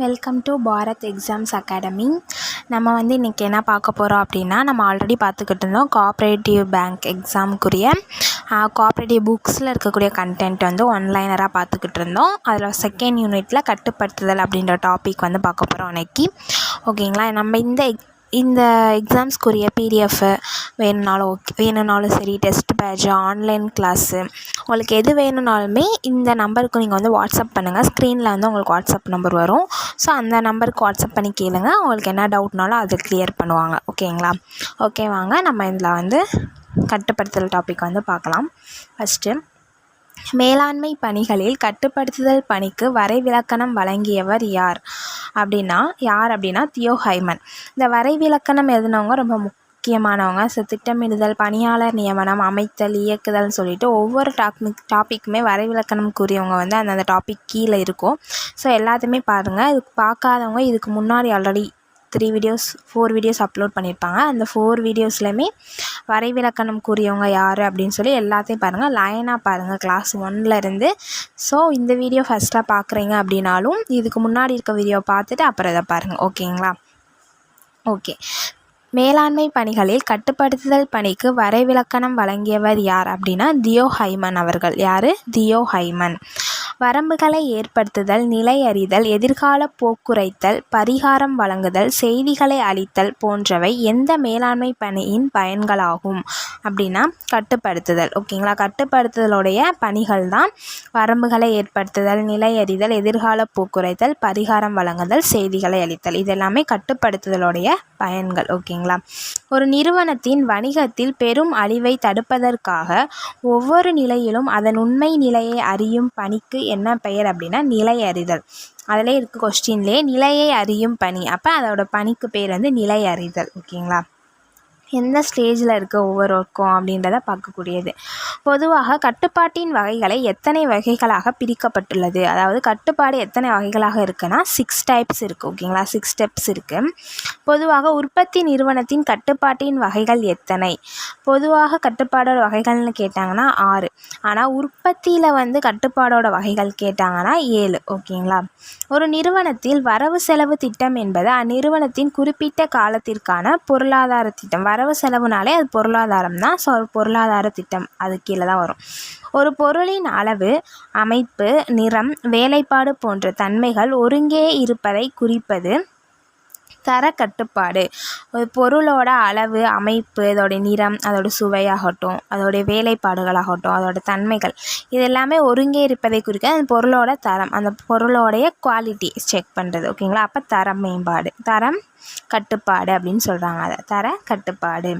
Welcome to Bharat exams academy. நம்ம இன்றைக்கி என்ன பார்க்க போகிறோம் அப்படின்னா, நம்ம ஆல்ரெடி பார்த்துக்கிட்டு இருந்தோம் கோஆப்ரேட்டிவ் பேங்க் எக்ஸாமுக்குரிய கோஆப்ரேட்டிவ் புக்ஸில் இருக்கக்கூடிய கண்டென்ட் ஒன்லைனராக பார்த்துக்கிட்டு இருந்தோம். அதில் செகண்ட் யூனிட்டில் கட்டுப்படுத்துதல் அப்படின்ற டாபிக் பார்க்க போகிறோம் இன்றைக்கி. ஓகேங்களா, நம்ம இந்த எக்ஸாம்ஸ்க்குரிய பிடிஎஃப் வேணும்னாலும் சரி, டெஸ்ட் பேட்ச், ஆன்லைன் கிளாஸு, உங்களுக்கு எது வேணும்னாலுமே இந்த நம்பருக்கு நீங்கள் வாட்ஸ்அப் பண்ணுங்கள். ஸ்க்ரீனில் உங்களுக்கு வாட்ஸ்அப் நம்பர் வரும். ஸோ அந்த நம்பருக்கு வாட்ஸ்அப் பண்ணி கேளுங்க. உங்களுக்கு என்ன டவுட்னாலும் அதை கிளியர் பண்ணுவாங்க. ஓகேங்களா? ஓகே, வாங்க நம்ம இதில் கட்டுப்படுத்தல் டாபிக் பார்க்கலாம். ஃபஸ்ட்டு, மேலாண்மை பணிகளில் கட்டுப்படுத்துதல் பணிக்கு வரைவிலக்கணம் வழங்கியவர் யார் அப்படின்னா தியோ ஹைமன். இந்த வரைவிலக்கணம் எழுதினவங்க ரொம்ப முக்கியமானவங்க. திட்டமிடுதல், பணியாளர் நியமனம், அமைத்தல், இயக்குதல்னு சொல்லிட்டு ஒவ்வொரு டாப்பிக்குமே வரைவிலக்கணம் கூறியவங்க அந்த டாபிக் கீழே இருக்கும். ஸோ எல்லாத்தையுமே பாருங்கள். இதுக்கு பார்க்காதவங்க இதுக்கு முன்னாடி ஆல்ரெடி 4 வீடியோஸ் அப்லோட் பண்ணியிருப்பாங்க. அந்த 4 வீடியோஸ்லையுமே வரைவிலக்கணம் கூறியவங்க யார் அப்படின்னு சொல்லி எல்லாத்தையும் பாருங்கள். லைனாக பாருங்கள் கிளாஸ் 1லேருந்து. ஸோ இந்த வீடியோ ஃபஸ்ட்டாக பார்க்குறீங்க அப்படின்னாலும் இதுக்கு முன்னாடி இருக்க வீடியோ பார்த்துட்டு அப்புறம் இதை பாருங்கள். ஓகேங்களா? ஓகே, மேலாண்மை பணிகளில் கட்டுப்படுத்துதல் பணிக்கு வரைவிலக்கணம் வழங்கியவர் யார் அப்படின்னா தியோ ஹைமன் அவர்கள். யார்? தியோ ஹைமன். வரம்புகளை ஏற்படுத்துதல், நிலை அறிதல், எதிர்கால போக்குரைத்தல், பரிகாரம் வழங்குதல், செய்திகளை அளித்தல் போன்றவை எந்த மேலாண்மை பணியின் பயன்களாகும் அப்படின்னா கட்டுப்படுத்துதல். ஓகேங்களா? கட்டுப்படுத்துதலுடைய பணிகள் தான் வரம்புகளை ஏற்படுத்துதல், நிலை அறிதல், எதிர்கால போக்குரைத்தல், பரிகாரம் வழங்குதல், செய்திகளை அளித்தல். இதெல்லாமே கட்டுப்படுத்துதலுடைய பயன்கள். ஓகேங்களா? ஒரு நிறுவனத்தின் வணிகத்தில் பெரும் அழிவை தடுப்பதற்காக ஒவ்வொரு நிலையிலும் அதன் உண்மை நிலையை அறியும் பணிக்கு என்ன பெயர் அப்படின்னா நிலை அறிதல். அதிலே இருக்குது கொஸ்டின்லேயே, நிலையை அறியும் பணி. அப்போ அதோட பணிக்கு பேர் நிலை அறிதல். ஓகேங்களா? எந்த ஸ்டேஜில் இருக்க ஒவ்வொரு ஒர்க்கும் அப்படின்றத பார்க்கக்கூடியது. பொதுவாக கட்டுப்பாட்டின் வகைகளை எத்தனை வகைகளாக பிரிக்கப்பட்டுள்ளது, அதாவது கட்டுப்பாடு எத்தனை வகைகளாக இருக்குன்னா 6 டைப்ஸ் இருக்குது. ஓகேங்களா? 6 ஸ்டெப்ஸ் இருக்குது. பொதுவாக உற்பத்தி நிறுவனத்தின் கட்டுப்பாட்டின் வகைகள் எத்தனை? பொதுவாக கட்டுப்பாடோட வகைகள்னு கேட்டாங்கன்னா 6. ஆனால் உற்பத்தியில் கட்டுப்பாடோட வகைகள் கேட்டாங்கன்னா 7. ஓகேங்களா? ஒரு நிறுவனத்தில் வரவு செலவு திட்டம் என்பது அந்நிறுவனத்தின் குறிப்பிட்ட காலத்திற்கான பொருளாதார திட்டம். வரவு செலவுனாலே அது பொருளாதாரம் தான். ஸோ பொருளாதார திட்டம் அது கீழே தான் வரும். ஒரு பொருளின் அளவு, அமைப்பு, நிறம், வேலைப்பாடு போன்ற தன்மைகள் ஒருங்கே இருப்பதை குறிப்பது தர கட்டுப்பாடு. ஒரு பொருளோட அளவு, அமைப்பு, அதோடைய நிறம், அதோட சுவையாகட்டும், அதோடைய வேலைப்பாடுகளாகட்டும், அதோட தன்மைகள், இது எல்லாமே ஒருங்கே இருப்பதை குறிக்க அந்த பொருளோட தரம், அந்த பொருளோடைய குவாலிட்டி செக் பண்ணுறது. ஓகேங்களா? அப்போ தரம் மேம்பாடு, தரம் கட்டுப்பாடு அப்படின்னு சொல்கிறாங்க. அதை தர கட்டுப்பாடு.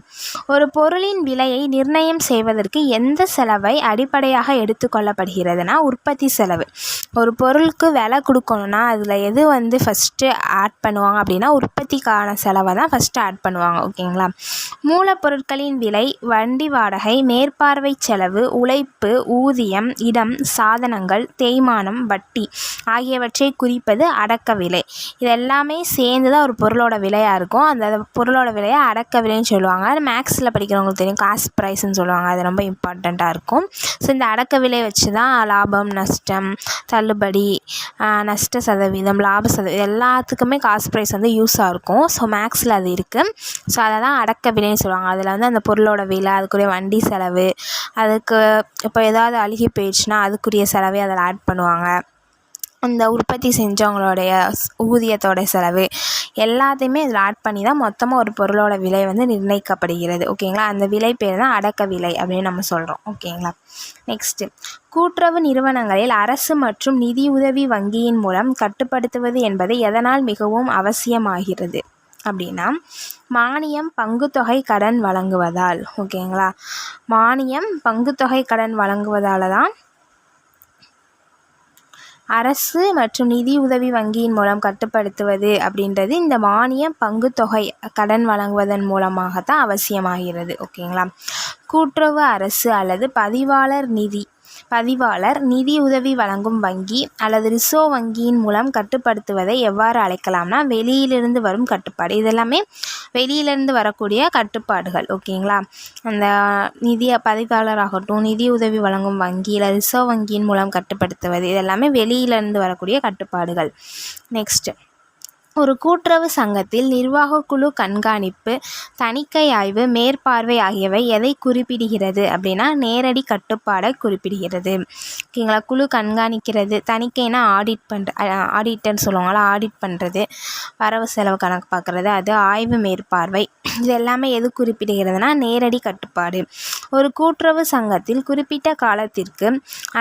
ஒரு பொருளின் விலையை நிர்ணயம் செய்வதற்கு எந்த செலவை அடிப்படையாக எடுத்துக்கொள்ளப்படுகிறதுனா உற்பத்தி செலவு. ஒரு பொருளுக்கு விலை கொடுக்கணுன்னா அதில் எது ஃபஸ்ட்டு ஆட் பண்ணுவாங்க அப்படின்னா உற்பத்திக்கான செலவை தான் ஃபஸ்ட்டு ஆட் பண்ணுவாங்க. ஓகேங்களா? மூலப்பொருட்களின் விலை, வண்டி வாடகை, மேற்பார்வை செலவு, உழைப்பு, ஊதியம், இடம், சாதனங்கள், தேய்மானம், வட்டி ஆகியவற்றை குறிப்பது அடக்க விலை. இது எல்லாமே சேர்ந்து தான் ஒரு பொருளோட விலையாக இருக்கும். அந்த பொருளோட விலையை அடக்க விலைன்னு சொல்லுவாங்க. மேக்ஸில் படிக்கிறவங்களுக்கு தெரியும், காஸ்ட் ப்ரைஸ்ன்னு சொல்லுவாங்க. அது ரொம்ப இம்பார்ட்டண்ட்டாக இருக்கும். ஸோ இந்த அடக்க விலை வச்சு தான் லாபம், நஷ்டம், தள்ளுபடி, நஷ்ட சதவீதம், லாப சதவீதம் எல்லாத்துக்குமே காஸ்ட் ப்ரைஸ் யூஸாக இருக்கும். ஸோ மேக்ஸில் அது இருக்குது. ஸோ அதை தான் அடக்க விலைன்னு சொல்லுவாங்க. அதில் அந்த பொருளோட விலை, அதுக்குரிய வண்டி செலவு, அதுக்கு இப்போ ஏதாவது அழுகி போயிடுச்சுன்னா அதுக்குரிய செலவை அதில் ஆட் பண்ணுவாங்க. அந்த உற்பத்தி செஞ்சவங்களுடைய ஊதியத்தோட செலவு எல்லாத்தையுமே இதில் ஆட் பண்ணி தான் மொத்தமாக ஒரு பொருளோட விலை நிர்ணயிக்கப்படுகிறது. ஓகேங்களா? அந்த விலை பேர் தான் அடக்க விலை அப்படின்னு நம்ம சொல்கிறோம். ஓகேங்களா? நெக்ஸ்ட்டு, கூட்டுறவு நிறுவனங்களில் அரசு மற்றும் நிதியுதவி வங்கியின் மூலம் கட்டுப்படுத்துவது என்பது எதனால் மிகவும் அவசியமாகிறது அப்படின்னா மானியம், பங்குத்தொகை கடன் வழங்குவதால். ஓகேங்களா? மானியம், பங்குத்தொகை கடன் வழங்குவதால் தான் அரசு மற்றும் நிதி உதவி வங்கியின் மூலம் கட்டுப்படுத்துவது அப்படின்றது இந்த மானியம், பங்குத்தொகை கடன் வழங்குவதன் மூலமாகத்தான் அவசியமாகிறது. ஓகேங்களா? கூட்டுறவு அரசு அல்லது பதிவாளர் நிதி பதிவாளர் நிதியுதவி வழங்கும் வங்கி அல்லது ரிசர்வ் வங்கியின் மூலம் கட்டுப்படுத்துவதை எவ்வாறு அழைக்கலாம்னா வெளியிலிருந்து வரும் கட்டுப்பாடு. இதெல்லாமே வெளியிலிருந்து வரக்கூடிய கட்டுப்பாடுகள். ஓகேங்களா. அந்த பதிவாளர் ஆகட்டும், நிதியுதவி வழங்கும் வங்கி இல்லை ரிசர்வ் வங்கியின் மூலம் கட்டுப்படுத்துவது, இதெல்லாமே வெளியிலிருந்து வரக்கூடிய கட்டுப்பாடுகள். நெக்ஸ்ட், ஒரு கூட்டுறவு சங்கத்தில் நிர்வாகக்குழு கண்காணிப்பு, தணிக்கை ஆய்வு, மேற்பார்வை ஆகியவை எதை குறிப்பிடுகிறது அப்படின்னா நேரடி கட்டுப்பாடை குறிப்பிடுகிறது. ஓகேங்களா. குழு கண்காணிக்கிறது, தணிக்கைனா ஆடிட்டர்னு சொல்லுவாங்களா, ஆடிட் பண்ணுறது, வரவு செலவு கணக்கு பார்க்குறது, அது ஆய்வு, மேற்பார்வை, இது எல்லாமே எது குறிப்பிடுகிறதுனா நேரடி கட்டுப்பாடு. ஒரு கூட்டுறவு சங்கத்தில் குறிப்பிட்ட காலத்திற்கு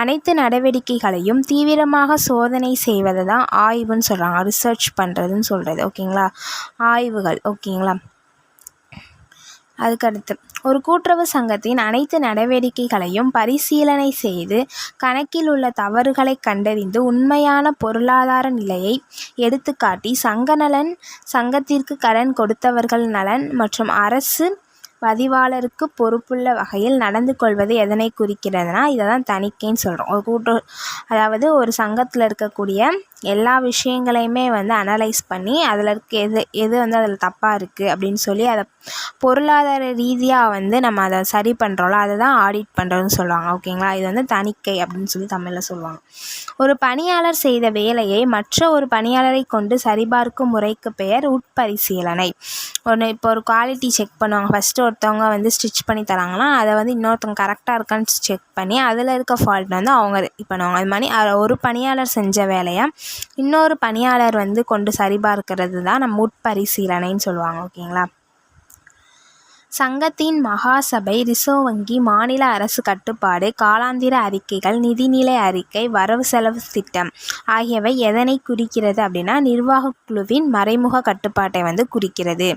அனைத்து நடவடிக்கைகளையும் தீவிரமாக சோதனை செய்வது தான் ஆய்வுன்னு சொல்கிறாங்க. ரிசர்ச் பண்ணுறதுன்னு சொல்கிறது. ஓகேங்களா. ஆய்வுகள். ஓகேங்களா. அதுக்கடுத்து, ஒரு கூட்டுறவு சங்கத்தின் அனைத்து நடவடிக்கைகளையும் பரிசீலனை செய்து கணக்கில் உள்ள தவறுகளை கண்டறிந்து உண்மையான பொருளாதார நிலையை எடுத்துக்காட்டி சங்க நலன், சங்கத்திற்கு கடன் கொடுத்தவர்கள் நலன் மற்றும் அரசு பதிவாளருக்கு பொறுப்புள்ள வகையில் நடந்து கொள்வது எதனை குறிக்கிறதுனா இதை தான் தணிக்கைன்னு சொல்கிறோம். அதாவது ஒரு சங்கத்தில் இருக்கக்கூடிய எல்லா விஷயங்களையுமே அனலைஸ் பண்ணி அதில் இருக்க எது அதில் தப்பாக இருக்குது அப்படின்னு சொல்லி அதை பொருளாதார ரீதியாக நம்ம அதை சரி பண்ணுறோம்ல, அதை தான் ஆடிட் பண்ணுறதுன்னு சொல்லுவாங்க. ஓகேங்களா. இது தணிக்கை அப்படின்னு சொல்லி தமிழில் சொல்லுவாங்க. ஒரு பணியாளர் செய்த வேலையை மற்ற ஒரு பணியாளரை கொண்டு சரிபார்க்கும் முறைக்கு பெயர் உட்பரிசீலனை. இப்போ ஒரு குவாலிட்டி செக் பண்ணுவாங்க. ஃபஸ்ட்டு ஒருத்தவங்க ஸ்டிச் பண்ணி தராங்கன்னா அதை இன்னொருத்தவங்க கரெக்டாக இருக்கான்னு செக் பண்ணி அதில் இருக்க ஃபால்ட் அவங்க இது பண்ணுவாங்க. அது மாதிரி ஒரு பணியாளர் செஞ்ச வேலையை இன்னொரு பணியாளர் கொண்டு சரிபார்க்கிறது தான் நம்ம உட்பரிசீலனைன்னு சொல்லுவாங்க. ஓகேங்களா. சங்கத்தின் மகாசபை, ரிசர்வ் வங்கி, மாநில அரசு கட்டுப்பாடு, காலாந்திர அறிக்கைகள், நிதிநிலை அறிக்கை, வரவு செலவு திட்டம் ஆகியவை எதனை குறிக்கிறது அப்படின்னா நிர்வாகக் குழுவின் மறைமுக கட்டுப்பாட்டை குறிக்கிறது.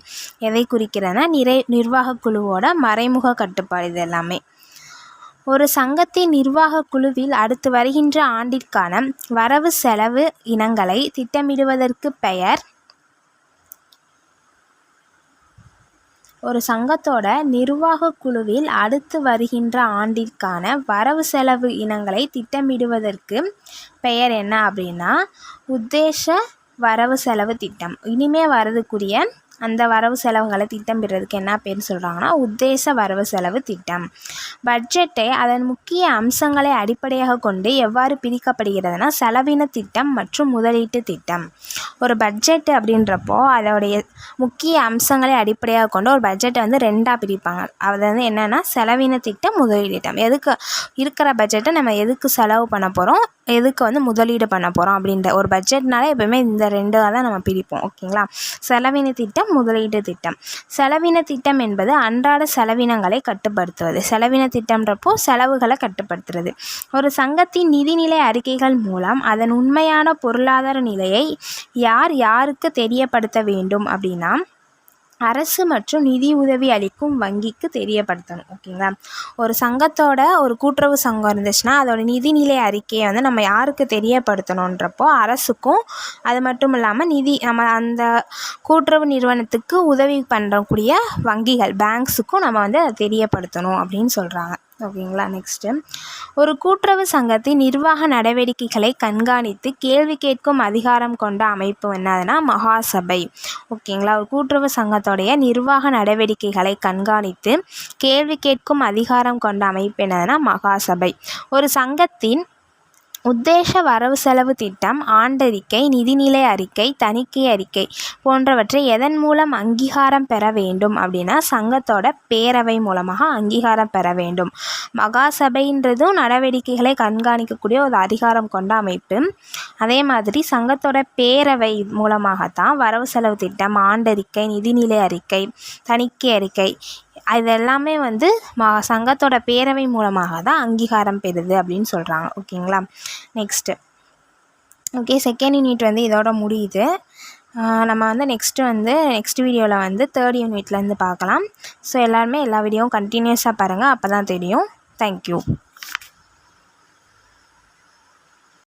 எதை குறிக்கிறதுனா நிர்வாகக் குழுவோட மறைமுக கட்டுப்பாடு. இது எல்லாமே ஒரு சங்கத்தின் நிர்வாகக் குழுவில் அடுத்து வருகின்ற ஆண்டிற்கான வரவு செலவு இனங்களை திட்டமிடுவதற்கு பெயர் ஒரு சங்கத்தோட நிர்வாகக் குழுவில் அடுத்து வருகின்ற ஆண்டிற்கான வரவு செலவு இனங்களை திட்டமிடுவதற்கு பெயர் என்ன அப்படின்னா உத்தேச வரவு செலவு திட்டம். இனிமே வரதுக்குரிய அந்த வரவு செலவுகளை திட்டமிடுறதுக்கு என்ன பேர் சொல்கிறாங்கன்னா உத்தேச வரவு செலவு திட்டம். பட்ஜெட்டை அதன் முக்கிய அம்சங்களை அடிப்படையாக கொண்டு எவ்வாறு பிரிக்கப்படுகிறதுனா செலவின திட்டம் மற்றும் முதலீட்டு திட்டம். ஒரு பட்ஜெட்டு அப்படின்றப்போ அதோடைய முக்கிய அம்சங்களை அடிப்படையாக கொண்டு ஒரு பட்ஜெட்டை ரெண்டாக பிரிப்பாங்க. அது என்னென்னா செலவின திட்டம், முதலீடு திட்டம். எதுக்கு இருக்கிற பட்ஜெட்டை நம்ம எதுக்கு செலவு பண்ண போகிறோம், எதுக்கு முதலீடு பண்ண போகிறோம் அப்படின்ற ஒரு பட்ஜெட்னாலே எப்போயுமே இந்த ரெண்டாக தான் நம்ம பிரிப்போம். ஓகேங்களா. செலவின திட்டம், முதலீட்டு திட்டம். செலவின திட்டம் என்பது அன்றாட செலவினங்களை கட்டுப்படுத்துவது. செலவின திட்டம்ன்றப்போ செலவுகளை கட்டுப்படுத்துறது. ஒரு சங்கத்தின் நிதிநிலை அறிக்கைகள் மூலம் அதன் உண்மையான பொருளாதார நிலையை யாருக்கு தெரியப்படுத்த வேண்டும் அப்படின்னா அரசு மற்றும் நிதி உதவி அளிக்கும் வங்கிக்கு தெரியப்படுத்தணும். ஓகேங்களா. ஒரு சங்கத்தோட ஒரு கூட்டுறவு சங்கம் இருந்துச்சுன்னா அதோட நிதிநிலை அறிக்கையை நம்ம யாருக்கு தெரியப்படுத்தணுன்றப்போ அரசுக்கும், அது மட்டும் இல்லாமல் நம்ம அந்த கூட்டுறவு நிறுவனத்துக்கு உதவி பண்ணக்கூடிய வங்கிகள், பேங்க்ஸுக்கும் நம்ம அதை தெரியப்படுத்தணும் அப்படின்னு சொல்கிறாங்க. ஓகேங்களா. நெக்ஸ்ட்டு, ஒரு கூட்டுறவு சங்கத்தின் நிர்வாக நடவடிக்கைகளை கண்காணித்து கேள்வி கேட்கும் அதிகாரம் கொண்ட அமைப்பு என்னதுன்னா மகாசபை. ஓகேங்களா. ஒரு கூட்டுறவு சங்கத்தோடைய நிர்வாக நடவடிக்கைகளை கண்காணித்து கேள்வி கேட்கும் அதிகாரம் கொண்ட அமைப்பு என்னதுன்னா மகாசபை. ஒரு சங்கத்தின் உத்தேச வரவு செலவு திட்டம், ஆண்டறிக்கை, நிதிநிலை அறிக்கை, தணிக்கை அறிக்கை போன்றவற்றை எதன் மூலம் அங்கீகாரம் பெற வேண்டும் அப்படின்னா சங்கத்தோட பேரவை மூலமாக அங்கீகாரம் பெற வேண்டும். மகாசபைன்றதும் நடவடிக்கைகளை கண்காணிக்கக்கூடிய ஒரு அதிகாரம் கொண்ட அமைப்பு. அதே மாதிரி சங்கத்தோட பேரவை மூலமாகத்தான் வரவு செலவு திட்டம், ஆண்டறிக்கை, நிதிநிலை அறிக்கை, தணிக்கை அறிக்கை இது எல்லாமே சங்கத்தோட பேரவை மூலமாக தான் அங்கீகாரம் பெறுது அப்படின்னு சொல்கிறாங்க. ஓகேங்களா. நெக்ஸ்ட்டு, ஓகே, செகண்ட் யூனிட் இதோட முடியுது. நம்ம நெக்ஸ்ட் வீடியோவில் தேர்ட் யூனிட்லேருந்து பார்க்கலாம். ஸோ எல்லாருமே எல்லா வீடியோவும் கண்டினியூஸாக பாருங்கள், அப்போ தான் தெரியும். தேங்க்யூ.